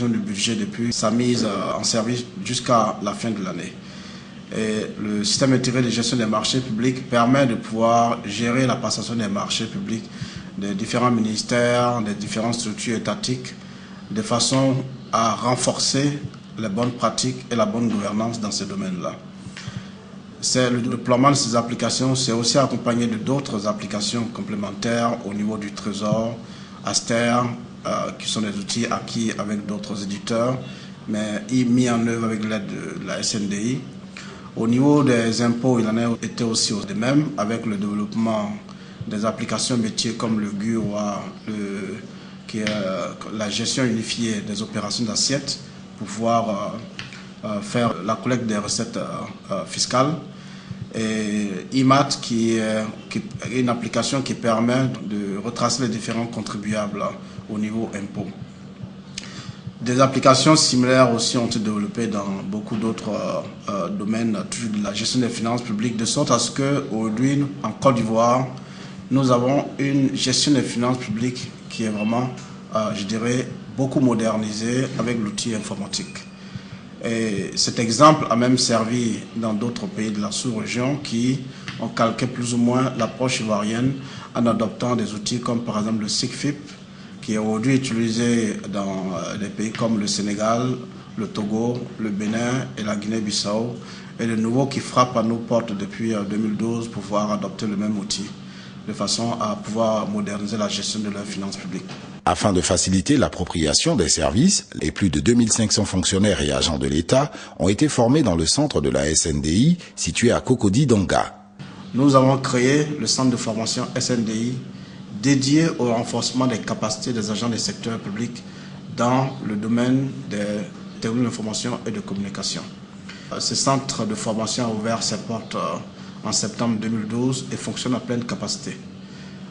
du budget depuis sa mise en service jusqu'à la fin de l'année. Et le système intégré de gestion des marchés publics permet de pouvoir gérer la passation des marchés publics des différents ministères, des différentes structures étatiques, de façon à renforcer les bonnes pratiques et la bonne gouvernance dans ces domaines-là. Le déploiement de ces applications, c'est aussi accompagné de d'autres applications complémentaires au niveau du Trésor, Aster, qui sont des outils acquis avec d'autres éditeurs, mais mis en œuvre avec l'aide de la SNDI. Au niveau des impôts, il en a été aussi de même, avec le développement des applications métiers comme le GUROA, qui est la gestion unifiée des opérations d'assiette, pour pouvoir faire la collecte des recettes fiscales. Et IMAT, qui est une application qui permet de retracer les différents contribuables au niveau impôts. Des applications similaires aussi ont été développées dans beaucoup d'autres domaines de la gestion des finances publiques, de sorte à ce qu'aujourd'hui, en Côte d'Ivoire, nous avons une gestion des finances publiques qui est vraiment, je dirais, beaucoup modernisée avec l'outil informatique. Et cet exemple a même servi dans d'autres pays de la sous-région qui ont calqué plus ou moins l'approche ivoirienne en adoptant des outils comme par exemple le SICFIP, qui est aujourd'hui utilisé dans des pays comme le Sénégal, le Togo, le Bénin et la Guinée-Bissau, et le nouveau qui frappe à nos portes depuis 2012 pour pouvoir adopter le même outil, de façon à pouvoir moderniser la gestion de leurs finances publiques. Afin de faciliter l'appropriation des services, les plus de 2500 fonctionnaires et agents de l'État ont été formés dans le centre de la SNDI situé à Cocody-Donga. Nous avons créé le centre de formation SNDI dédié au renforcement des capacités des agents des secteurs publics dans le domaine des technologies d'information et de communication. Ce centre de formation a ouvert ses portes en septembre 2012 et fonctionne à pleine capacité.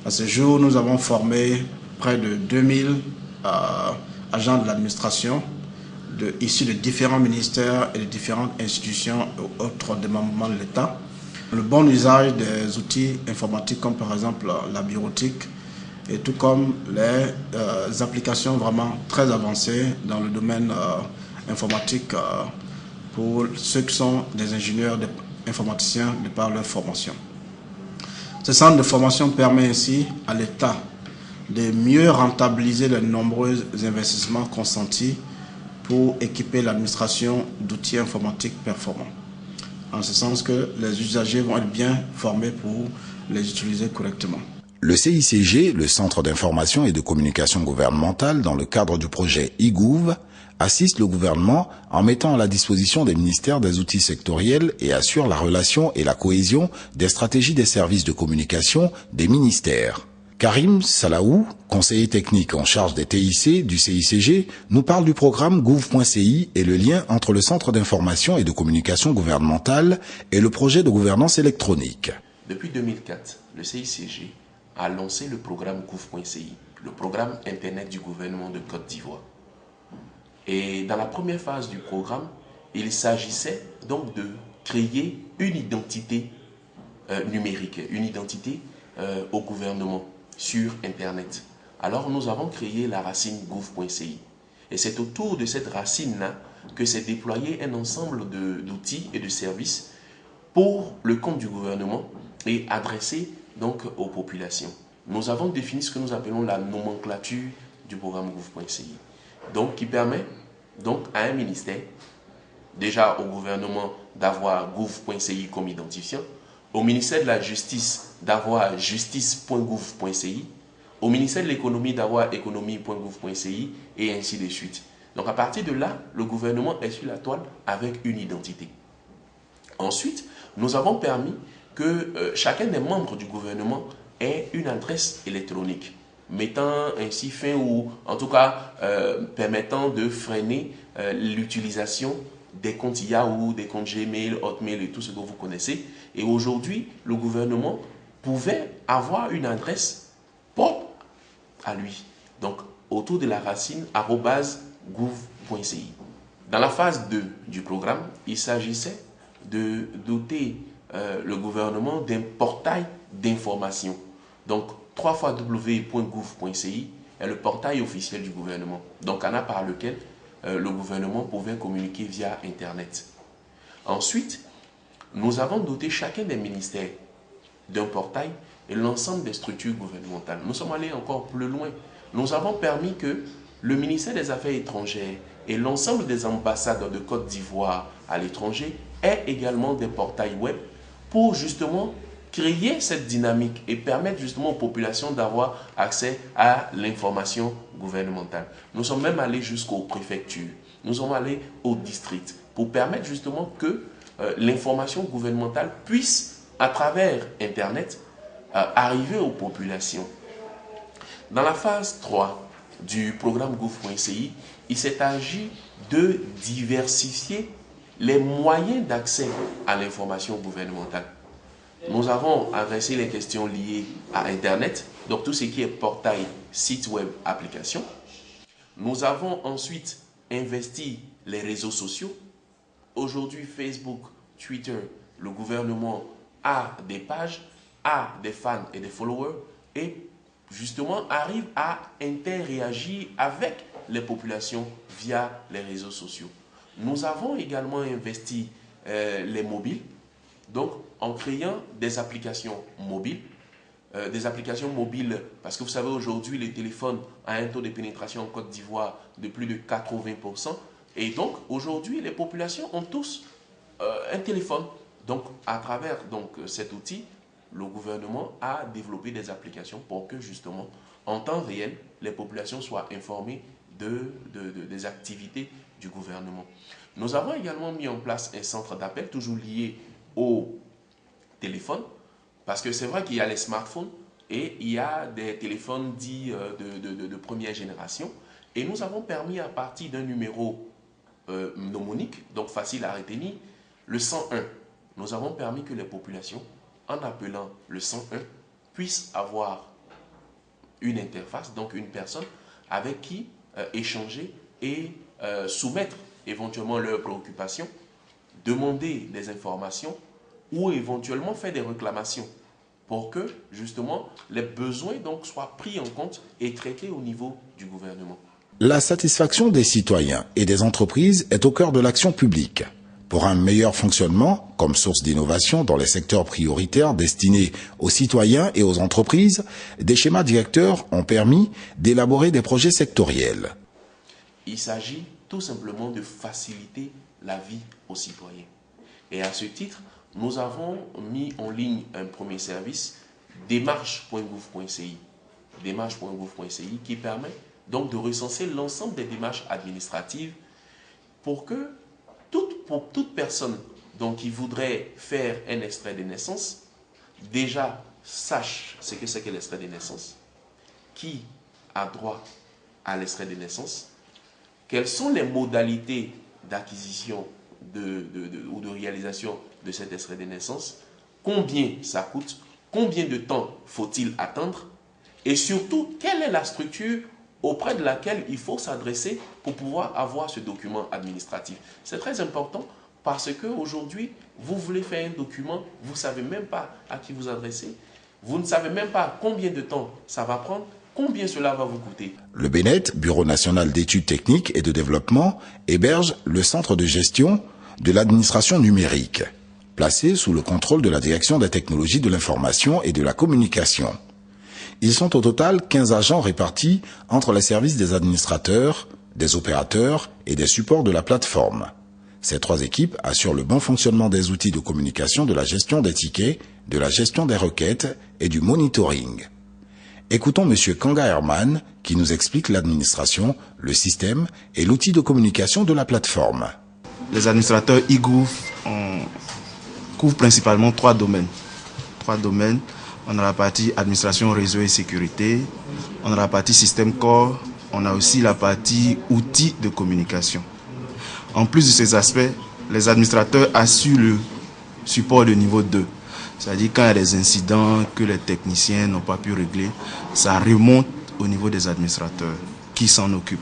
À ce jour, nous avons formé près de 2000 agents de l'administration issus de différents ministères et de différentes institutions et autres démembrements de l'État. Le bon usage des outils informatiques comme par exemple la bureautique et tout comme les applications vraiment très avancées dans le domaine informatique pour ceux qui sont des ingénieurs, des informaticiens de par leur formation. Ce centre de formation permet ainsi à l'État de mieux rentabiliser les nombreux investissements consentis pour équiper l'administration d'outils informatiques performants. En ce sens que les usagers vont être bien formés pour les utiliser correctement. Le CICG, le Centre d'information et de communication gouvernementale, dans le cadre du projet IGOUV, assiste le gouvernement en mettant à la disposition des ministères des outils sectoriels et assure la relation et la cohésion des stratégies des services de communication des ministères. Karim Salaou, conseiller technique en charge des TIC du CICG, nous parle du programme gouv.ci et le lien entre le Centre d'information et de communication gouvernementale et le projet de gouvernance électronique. Depuis 2004, le CICG a lancé le programme gouv.ci, le programme Internet du gouvernement de Côte d'Ivoire. Et dans la première phase du programme, il s'agissait donc de créer une identité numérique, une identité au gouvernement sur Internet. Alors nous avons créé la racine gouv.ci. Et c'est autour de cette racine-là que s'est déployé un ensemble d'outils et de services pour le compte du gouvernement et adressés donc aux populations. Nous avons défini ce que nous appelons la nomenclature du programme gouv.ci. Donc qui permet donc à un ministère, déjà au gouvernement d'avoir gouv.ci comme identifiant, au ministère de la Justice d'avoir justice.gouv.ci, au ministère de l'économie d'avoir économie.gouv.ci et ainsi de suite. Donc à partir de là, le gouvernement est sur la toile avec une identité. Ensuite, nous avons permis que chacun des membres du gouvernement ait une adresse électronique, mettant ainsi fin ou en tout cas permettant de freiner l'utilisation des comptes Yahoo, des comptes Gmail, Hotmail et tout ce que vous connaissez. Et aujourd'hui, le gouvernement pouvait avoir une adresse propre à lui. Donc, autour de la racine @gouv.ci. Dans la phase 2 du programme, il s'agissait de doter le gouvernement d'un portail d'information. Donc, www.gouv.ci est le portail officiel du gouvernement. Donc, par lequel le gouvernement pouvait communiquer via Internet. Ensuite, nous avons doté chacun des ministères d'un portail et l'ensemble des structures gouvernementales. Nous sommes allés encore plus loin. Nous avons permis que le ministère des Affaires étrangères et l'ensemble des ambassades de Côte d'Ivoire à l'étranger aient également des portails web pour justement créer cette dynamique et permettre justement aux populations d'avoir accès à l'information gouvernementale. Nous sommes même allés jusqu'aux préfectures, nous sommes allés aux districts pour permettre justement que l'information gouvernementale puisse, à travers Internet, arriver aux populations. Dans la phase 3 du programme gouv.ci, il s'est agi de diversifier les moyens d'accès à l'information gouvernementale. Nous avons adressé les questions liées à Internet, donc tout ce qui est portail, site web, application. Nous avons ensuite investi les réseaux sociaux. Aujourd'hui, Facebook, Twitter, le gouvernement a des pages, a des fans et des followers et justement arrive à interagir avec les populations via les réseaux sociaux. Nous avons également investi les mobiles, donc en créant des applications mobiles. Parce que vous savez aujourd'hui les téléphones ont un taux de pénétration en Côte d'Ivoire de plus de 80%. Et donc aujourd'hui les populations ont tous un téléphone. Donc à travers cet outil, le gouvernement a développé des applications pour que justement en temps réel les populations soient informées des activités du gouvernement. Nous avons également mis en place un centre d'appel toujours lié au téléphone, parce que c'est vrai qu'il y a les smartphones et il y a des téléphones dits de première génération. Et nous avons permis à partir d'un numéro mnémonique, donc facile à retenir, le 101. Nous avons permis que les populations, en appelant le 101, puissent avoir une interface, donc une personne avec qui échanger et soumettre éventuellement leurs préoccupations, demander des informations ou éventuellement faire des réclamations pour que justement les besoins soient pris en compte et traités au niveau du gouvernement. La satisfaction des citoyens et des entreprises est au cœur de l'action publique. Pour un meilleur fonctionnement, comme source d'innovation dans les secteurs prioritaires destinés aux citoyens et aux entreprises, des schémas directeurs ont permis d'élaborer des projets sectoriels. Il s'agit tout simplement de faciliter la vie aux citoyens. Et à ce titre, nous avons mis en ligne un premier service, démarche.gouv.ci, qui permet donc de recenser l'ensemble des démarches administratives pour que toute personne qui voudrait faire un extrait de naissance déjà sache ce que c'est que l'extrait de naissance, qui a droit à l'extrait de naissance, quelles sont les modalités d'acquisition ou de réalisation de cet extrait de naissance, combien ça coûte, combien de temps faut-il attendre et surtout quelle est la structure auprès de laquelle il faut s'adresser pour pouvoir avoir ce document administratif. C'est très important parce qu'aujourd'hui, vous voulez faire un document, vous ne savez même pas à qui vous adresser, vous ne savez même pas combien de temps ça va prendre, combien cela va vous coûter. Le BNET, Bureau national d'études techniques et de développement, héberge le centre de gestion de l'administration numérique, placé sous le contrôle de la Direction des technologies de l'information et de la communication. Ils sont au total 15 agents répartis entre les services des administrateurs, des opérateurs et des supports de la plateforme. Ces 3 équipes assurent le bon fonctionnement des outils de communication, de la gestion des tickets, de la gestion des requêtes et du monitoring. Écoutons M. Kanga Herman qui nous explique l'administration, le système et l'outil de communication de la plateforme. Les administrateurs eGouv couvrent principalement 3 domaines. On a la partie administration, réseau et sécurité. On a la partie système core. On a aussi la partie outils de communication. En plus de ces aspects, les administrateurs assurent le support de niveau 2. C'est-à-dire quand il y a des incidents que les techniciens n'ont pas pu régler, ça remonte au niveau des administrateurs qui s'en occupent.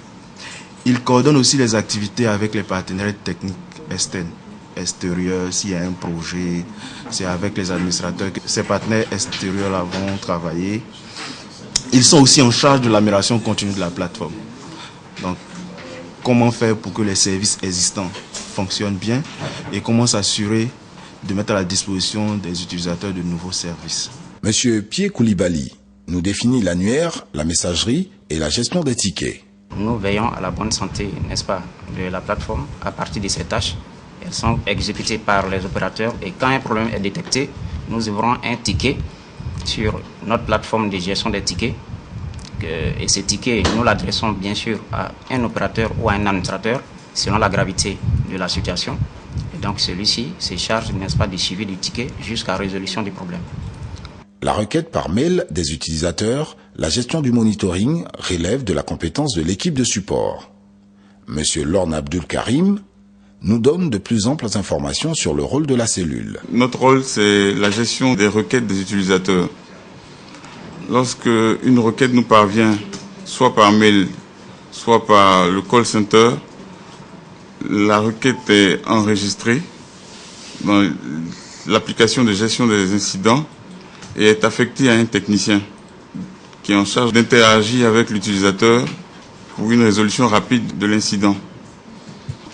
Ils coordonnent aussi les activités avec les partenaires techniques extérieurs. S'il y a un projet, c'est avec les administrateurs que ces partenaires extérieurs-là vont travailler. Ils sont aussi en charge de l'amélioration continue de la plateforme. Donc, comment faire pour que les services existants fonctionnent bien et comment s'assurer de mettre à la disposition des utilisateurs de nouveaux services. Monsieur Pierre Koulibaly nous définit l'annuaire, la messagerie et la gestion des tickets. Nous veillons à la bonne santé, n'est-ce pas, de la plateforme. À partir de ces tâches, elles sont exécutées par les opérateurs et quand un problème est détecté, nous ouvrons un ticket sur notre plateforme de gestion des tickets. Et ces tickets, nous l'adressons bien sûr à un opérateur ou à un administrateur selon la gravité de la situation. Et donc celui-ci se charge, n'est-ce pas, du suivi du ticket jusqu'à résolution du problème. La requête par mail des utilisateurs, la gestion du monitoring relève de la compétence de l'équipe de support. Monsieur Lorne Abdul Karim nous donne de plus amples informations sur le rôle de la cellule. Notre rôle, c'est la gestion des requêtes des utilisateurs. Lorsque une requête nous parvient, soit par mail, soit par le call center, la requête est enregistrée dans l'application de gestion des incidents et est affectée à un technicien qui est en charge d'interagir avec l'utilisateur pour une résolution rapide de l'incident.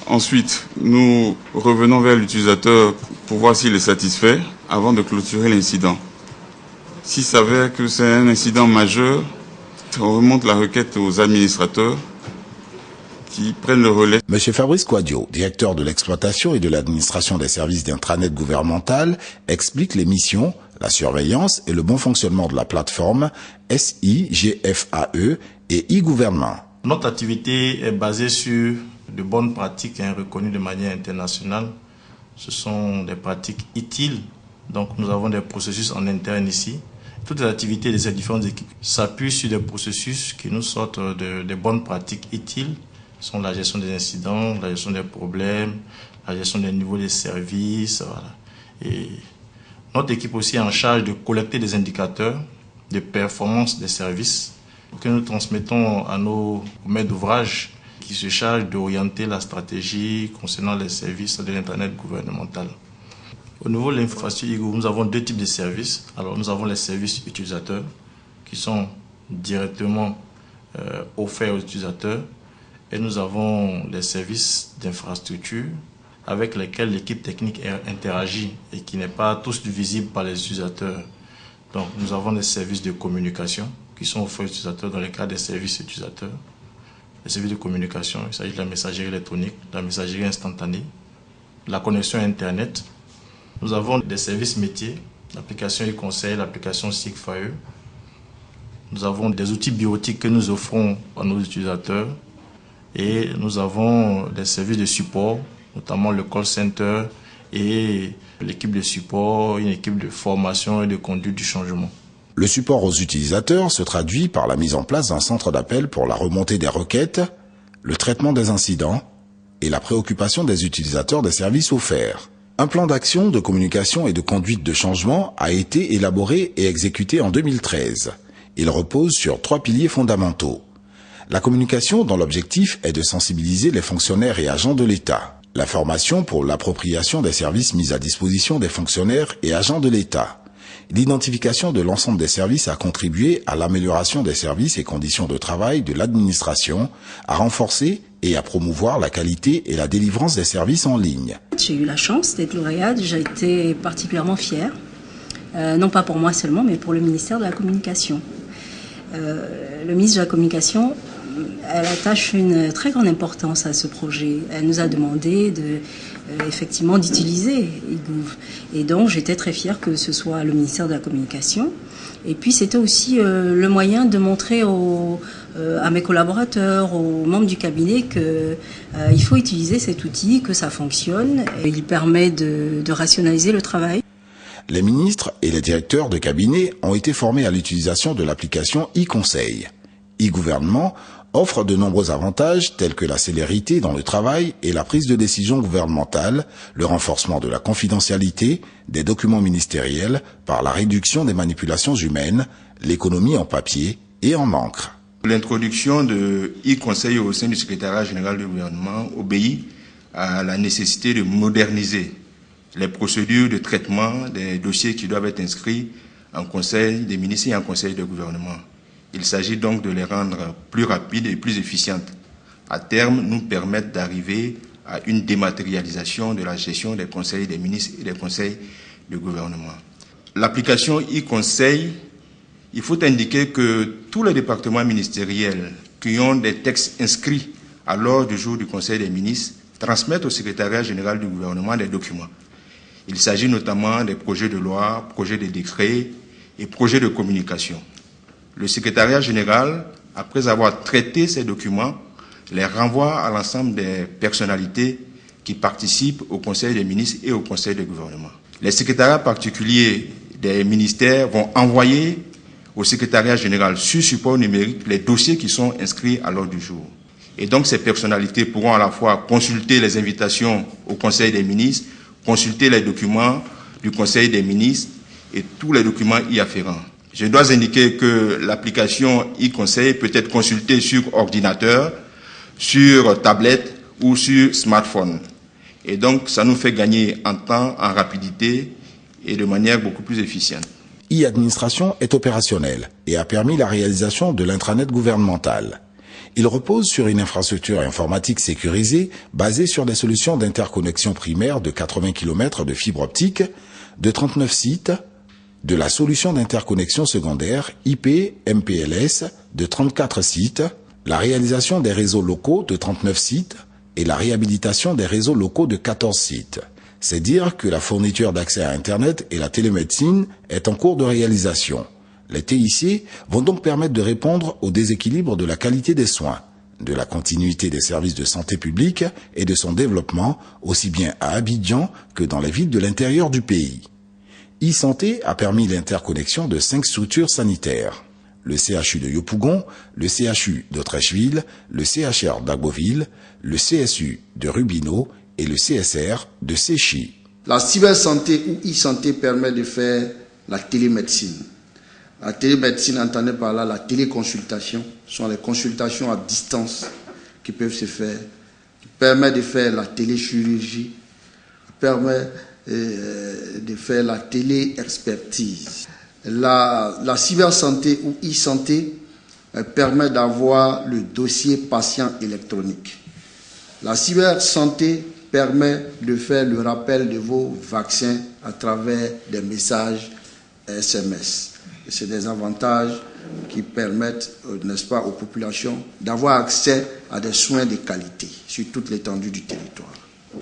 Ensuite, nous revenons vers l'utilisateur pour voir s'il est satisfait avant de clôturer l'incident. S'il s'avère que c'est un incident majeur, on remonte la requête aux administrateurs qui prennent le relais. Monsieur Fabrice Quadio, directeur de l'exploitation et de l'administration des services d'intranet gouvernemental, explique les missions, la surveillance et le bon fonctionnement de la plateforme SIGFAE et e-gouvernement. Notre activité est basée sur de bonnes pratiques reconnues de manière internationale. Ce sont des pratiques utiles. Donc nous avons des processus en interne ici. Toutes les activités de ces différentes équipes s'appuient sur des processus qui nous sortent de bonnes pratiques utiles. Ce sont la gestion des incidents, la gestion des problèmes, la gestion des niveaux des services. Voilà. Et notre équipe aussi est en charge de collecter des indicateurs de performance des services que nous transmettons à nos maîtres d'ouvrage qui se chargent d'orienter la stratégie concernant les services de l'Internet gouvernemental. Au niveau de l'infrastructure e-Gouv, nous avons deux types de services. Alors, nous avons les services utilisateurs qui sont directement offerts aux utilisateurs et nous avons les services d'infrastructure avec lesquels l'équipe technique interagit et qui n'est pas tous visible par les utilisateurs. Donc, nous avons des services de communication qui sont offerts aux utilisateurs dans le cadre des services utilisateurs. Les services de communication, il s'agit de la messagerie électronique, de la messagerie instantanée, de la connexion Internet. Nous avons des services métiers, l'application e-conseil, l'application SIGFAE. Nous avons des outils bureautiques que nous offrons à nos utilisateurs. Et nous avons des services de support, notamment le call center et l'équipe de support, une équipe de formation et de conduite du changement. Le support aux utilisateurs se traduit par la mise en place d'un centre d'appel pour la remontée des requêtes, le traitement des incidents et la préoccupation des utilisateurs des services offerts. Un plan d'action, de communication et de conduite de changement a été élaboré et exécuté en 2013. Il repose sur 3 piliers fondamentaux. La communication dont l'objectif est de sensibiliser les fonctionnaires et agents de l'État. La formation pour l'appropriation des services mis à disposition des fonctionnaires et agents de l'État. L'identification de l'ensemble des services a contribué à l'amélioration des services et conditions de travail de l'administration, à renforcer et à promouvoir la qualité et la délivrance des services en ligne. J'ai eu la chance d'être lauréate, j'ai été particulièrement fière, non pas pour moi seulement, mais pour le ministère de la Communication. Le ministre de la Communication, elle attache une très grande importance à ce projet. Elle nous a demandé effectivement d'utiliser e-Gouv. Et donc j'étais très fière que ce soit le ministère de la Communication. Et puis c'était aussi le moyen de montrer à mes collaborateurs, aux membres du cabinet qu'il faut utiliser cet outil, que ça fonctionne. Il permet de rationaliser le travail. Les ministres et les directeurs de cabinet ont été formés à l'utilisation de l'application e-conseil. E-gouvernement offre de nombreux avantages tels que la célérité dans le travail et la prise de décision gouvernementale, le renforcement de la confidentialité des documents ministériels par la réduction des manipulations humaines, l'économie en papier et en encre. L'introduction de e-conseil au sein du secrétariat général du gouvernement obéit à la nécessité de moderniser les procédures de traitement des dossiers qui doivent être inscrits en conseil des ministres et en conseil de gouvernement. Il s'agit donc de les rendre plus rapides et plus efficientes à terme, nous permettent d'arriver à une dématérialisation de la gestion des conseils des ministres et des conseils de gouvernement. L'application e-conseil, il faut indiquer que tous les départements ministériels qui ont des textes inscrits à l'ordre du jour du Conseil des ministres transmettent au secrétariat général du gouvernement des documents. Il s'agit notamment des projets de loi, projets de décrets et projets de communication. Le secrétariat général, après avoir traité ces documents, les renvoie à l'ensemble des personnalités qui participent au Conseil des ministres et au Conseil de gouvernement. Les secrétariats particuliers des ministères vont envoyer au secrétariat général sur support numérique les dossiers qui sont inscrits à l'ordre du jour. Et donc ces personnalités pourront à la fois consulter les invitations au Conseil des ministres, consulter les documents du Conseil des ministres et tous les documents y afférents. Je dois indiquer que l'application e-conseil peut être consultée sur ordinateur, sur tablette ou sur smartphone. Et donc ça nous fait gagner en temps, en rapidité et de manière beaucoup plus efficiente. E-administration est opérationnelle et a permis la réalisation de l'intranet gouvernemental. Il repose sur une infrastructure informatique sécurisée basée sur des solutions d'interconnexion primaire de 80 km de fibre optique, de 39 sites, de la solution d'interconnexion secondaire IP-MPLS de 34 sites, la réalisation des réseaux locaux de 39 sites et la réhabilitation des réseaux locaux de 14 sites. C'est dire que la fourniture d'accès à Internet et la télémédecine est en cours de réalisation. Les TIC vont donc permettre de répondre au déséquilibre de la qualité des soins, de la continuité des services de santé publique et de son développement, aussi bien à Abidjan que dans les villes de l'intérieur du pays. e-santé a permis l'interconnexion de 5 structures sanitaires. Le CHU de Yopougon, le CHU d'Autrecheville, le CHR d'Agboville, le CSU de Rubino et le CSR de Séchy. La cybersanté ou e-santé permet de faire la télémédecine. La télémédecine, entendez par là la téléconsultation, sont les consultations à distance qui peuvent se faire, qui permet de faire la téléchirurgie, qui permet de faire la téléexpertise. La cybersanté ou e-santé permet d'avoir le dossier patient électronique. La cybersanté permet de faire le rappel de vos vaccins à travers des messages SMS. C'est des avantages qui permettent, n'est-ce pas, aux populations d'avoir accès à des soins de qualité sur toute l'étendue du territoire.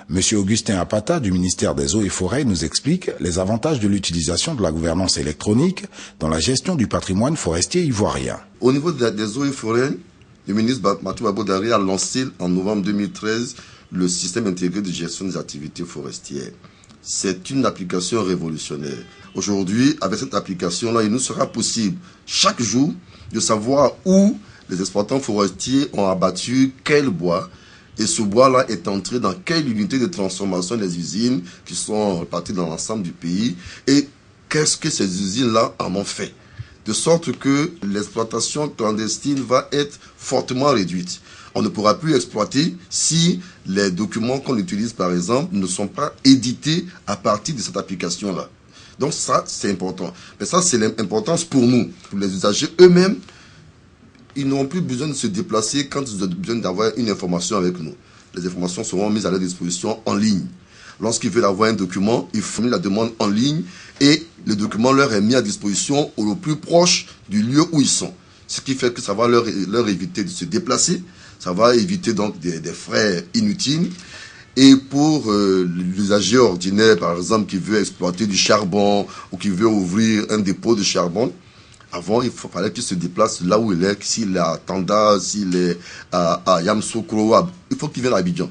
Monsieur Augustin Apata du ministère des Eaux et Forêts nous explique les avantages de l'utilisation de la gouvernance électronique dans la gestion du patrimoine forestier ivoirien. Au niveau des eaux et forêts, le ministre Matou Babodari a lancé en novembre 2013 le système intégré de gestion des activités forestières. C'est une application révolutionnaire. Aujourd'hui, avec cette application-là, il nous sera possible chaque jour de savoir où les exploitants forestiers ont abattu quel bois. Et ce bois-là est entré dans quelle unité de transformation des usines qui sont réparties dans l'ensemble du pays. Et qu'est-ce que ces usines-là en ont fait? De sorte que l'exploitation clandestine va être fortement réduite. On ne pourra plus exploiter si les documents qu'on utilise, par exemple, ne sont pas édités à partir de cette application-là. Donc ça, c'est important. Mais ça, c'est l'importance pour nous. Pour les usagers eux-mêmes, ils n'auront plus besoin de se déplacer quand ils ont besoin d'avoir une information avec nous. Les informations seront mises à leur disposition en ligne. Lorsqu'ils veulent avoir un document, ils font la demande en ligne et le document leur est mis à disposition au plus proche du lieu où ils sont. Ce qui fait que ça va leur éviter de se déplacer, ça va éviter donc des frais inutiles. Et pour l'usager ordinaire, par exemple, qui veut exploiter du charbon ou qui veut ouvrir un dépôt de charbon, avant, il fallait qu'il se déplace là où il est, s'il est à Tanda, s'il est à Yamsoukro, il faut qu'il vienne à Abidjan.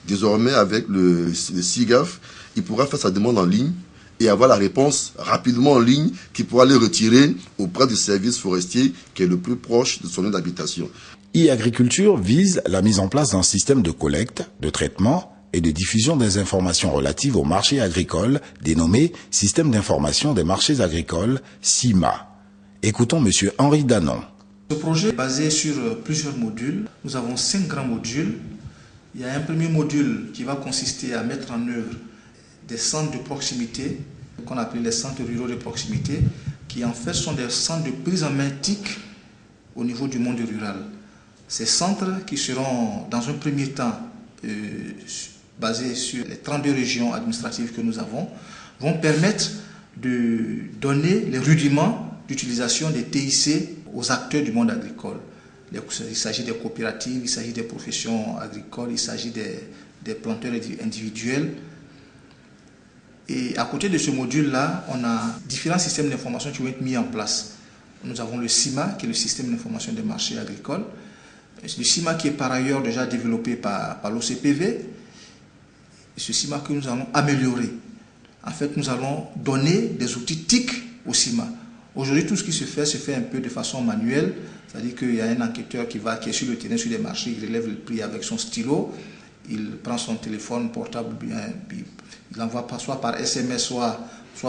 Désormais, avec le SIGAF, il pourra faire sa demande en ligne et avoir la réponse rapidement en ligne qu'il pourra les retirer auprès du service forestier qui est le plus proche de son lieu d'habitation. E-agriculture vise la mise en place d'un système de collecte, de traitement et de diffusion des informations relatives aux marchés agricoles dénommé Système d'information des marchés agricoles, SIMA. Écoutons M. Henri Danon. Ce projet est basé sur plusieurs modules. Nous avons 5 grands modules. Il y a un premier module qui va consister à mettre en œuvre des centres de proximité, qu'on appelle les centres ruraux de proximité, qui en fait sont des centres de prise en main TIC au niveau du monde rural. Ces centres qui seront dans un premier temps basés sur les 32 régions administratives que nous avons vont permettre de donner les rudiments d'utilisation des TIC aux acteurs du monde agricole. Il s'agit des coopératives, il s'agit des professions agricoles, il s'agit des planteurs individuels. Et à côté de ce module-là, on a différents systèmes d'information qui vont être mis en place. Nous avons le CIMA, qui est le système d'information des marchés agricoles. Le CIMA qui est par ailleurs déjà développé par l'OCPV. Et ce CIMA que nous allons améliorer. En fait, nous allons donner des outils TIC au CIMA. Aujourd'hui, tout ce qui se fait un peu de façon manuelle. C'est-à-dire qu'il y a un enquêteur qui est sur le terrain, sur des marchés, il relève le prix avec son stylo, il prend son téléphone portable, il envoie soit par SMS, soit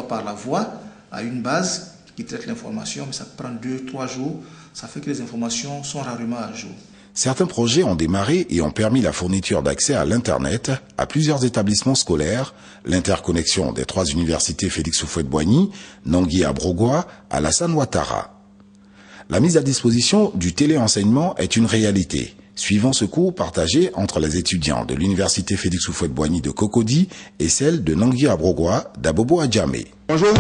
par la voix à une base qui traite l'information, mais ça prend 2-3 jours. Ça fait que les informations sont rarement à jour. Certains projets ont démarré et ont permis la fourniture d'accès à l'Internet à plusieurs établissements scolaires, l'interconnexion des 3 universités Félix Houphouët-Boigny, Nangui Abrogwa, Alassane Ouattara. La mise à disposition du téléenseignement est une réalité, suivant ce cours partagé entre les étudiants de l'université Félix Houphouët-Boigny de Cocody et celle de Nangui Abrogwa d'Abobo Adjamé. Bonjour,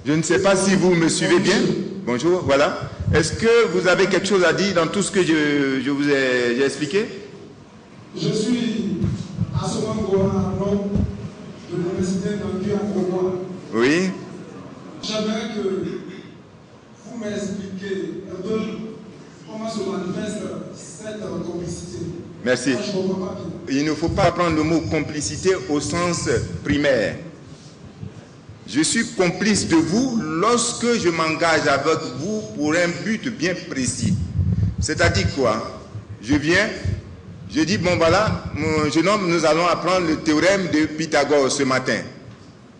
je ne sais pas si vous me suivez bien. Bonjour, voilà. Est-ce que vous avez quelque chose à dire dans tout ce que je vous ai expliqué? Je suis Assoman Goa, de l'université Nangui Abrogwa. Oui. J'aimerais que vous m'expliquiez un peu comment se manifeste cette complicité. Merci. Il ne faut pas prendre le mot complicité au sens primaire. Je suis complice de vous lorsque je m'engage avec vous pour un but bien précis. C'est-à-dire quoi? Je viens, je dis, bon voilà, mon jeune homme, nous allons apprendre le théorème de Pythagore ce matin.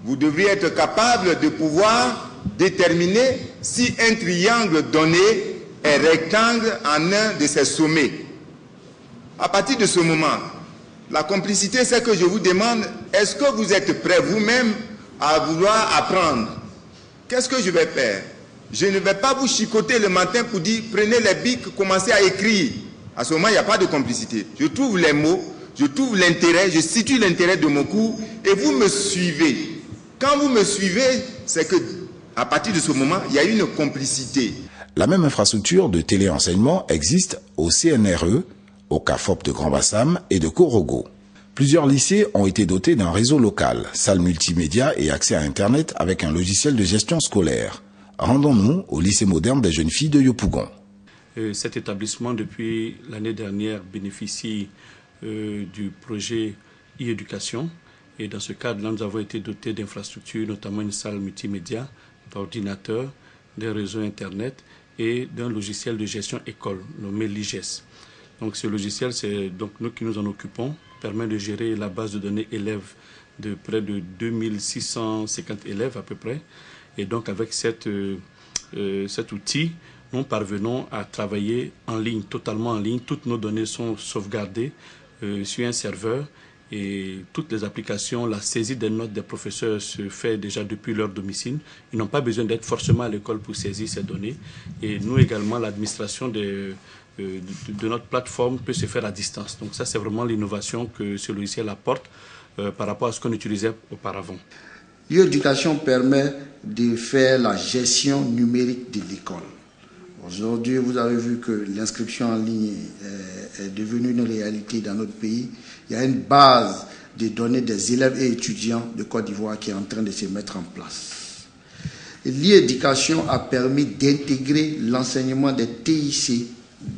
Vous devriez être capable de pouvoir déterminer si un triangle donné est rectangle en un de ses sommets. À partir de ce moment, la complicité, c'est que je vous demande, est-ce que vous êtes prêt vous-même à vouloir apprendre? Qu'est-ce que je vais faire? Je ne vais pas vous chicoter le matin pour dire, prenez les bics, commencez à écrire. À ce moment, il n'y a pas de complicité. Je trouve les mots, je trouve l'intérêt, je situe l'intérêt de mon cours et vous me suivez. Quand vous me suivez, c'est que à partir de ce moment, il y a une complicité. La même infrastructure de téléenseignement existe au CNRE, au CAFOP de Grand Bassam et de Korogo. Plusieurs lycées ont été dotés d'un réseau local, salle multimédia et accès à Internet avec un logiciel de gestion scolaire. Rendons-nous au lycée moderne des jeunes filles de Yopougon. Cet établissement, depuis l'année dernière, bénéficie du projet e-éducation. Et dans ce cadre-là, nous avons été dotés d'infrastructures, notamment une salle multimédia, d'ordinateurs, des réseaux Internet et d'un logiciel de gestion école nommé LIGES. Donc ce logiciel, c'est donc nous qui nous en occupons, permet de gérer la base de données élèves de près de 2650 élèves à peu près. Et donc avec cet outil, nous parvenons à travailler en ligne, totalement en ligne. Toutes nos données sont sauvegardées sur un serveur et toutes les applications, la saisie des notes des professeurs se fait déjà depuis leur domicile. Ils n'ont pas besoin d'être forcément à l'école pour saisir ces données. Et nous également, l'administration de notre plateforme peut se faire à distance. Donc ça, c'est vraiment l'innovation que ce logiciel apporte par rapport à ce qu'on utilisait auparavant. L'éducation permet de faire la gestion numérique de l'école. Aujourd'hui, vous avez vu que l'inscription en ligne est devenue une réalité dans notre pays. Il y a une base de données des élèves et étudiants de Côte d'Ivoire qui est en train de se mettre en place. L'e-éducation a permis d'intégrer l'enseignement des TIC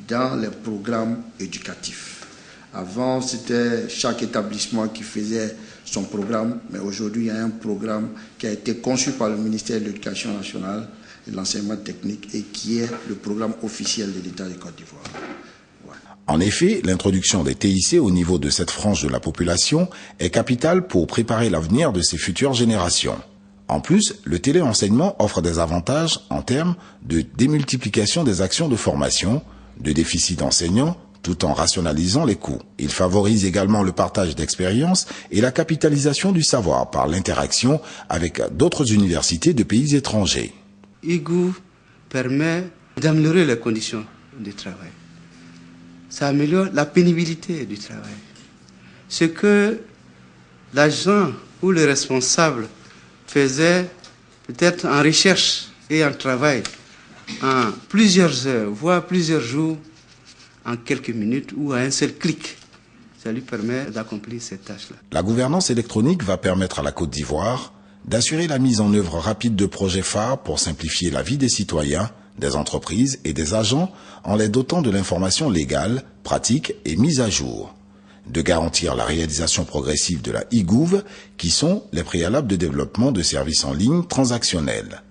dans les programmes éducatifs. Avant, c'était chaque établissement qui faisait son programme, mais aujourd'hui, il y a un programme qui a été conçu par le ministère de l'Éducation nationale et de l'enseignement technique et qui est le programme officiel de l'État de Côte d'Ivoire. En effet, l'introduction des TIC au niveau de cette frange de la population est capitale pour préparer l'avenir de ces futures générations. En plus, le téléenseignement offre des avantages en termes de démultiplication des actions de formation, de déficit d'enseignants, tout en rationalisant les coûts. Il favorise également le partage d'expériences et la capitalisation du savoir par l'interaction avec d'autres universités de pays étrangers. IGOUV permet d'améliorer les conditions de travail. ça améliore la pénibilité du travail. Ce que l'agent ou le responsable faisait peut-être en recherche et en travail en plusieurs heures, voire plusieurs jours, en quelques minutes ou à un seul clic. Ça lui permet d'accomplir cette tâche-là. La gouvernance électronique va permettre à la Côte d'Ivoire d'assurer la mise en œuvre rapide de projets phares pour simplifier la vie des citoyens, des entreprises et des agents en les dotant de l'information légale, pratique et mise à jour. De garantir la réalisation progressive de la e-Gouv, qui sont les préalables de développement de services en ligne transactionnels.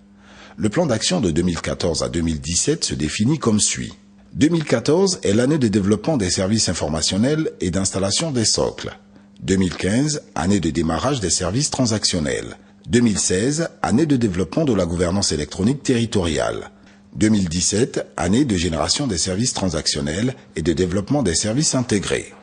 Le plan d'action de 2014 à 2017 se définit comme suit. 2014 est l'année de développement des services informationnels et d'installation des socles. 2015, année de démarrage des services transactionnels. 2016, année de développement de la gouvernance électronique territoriale. 2017, année de génération des services transactionnels et de développement des services intégrés.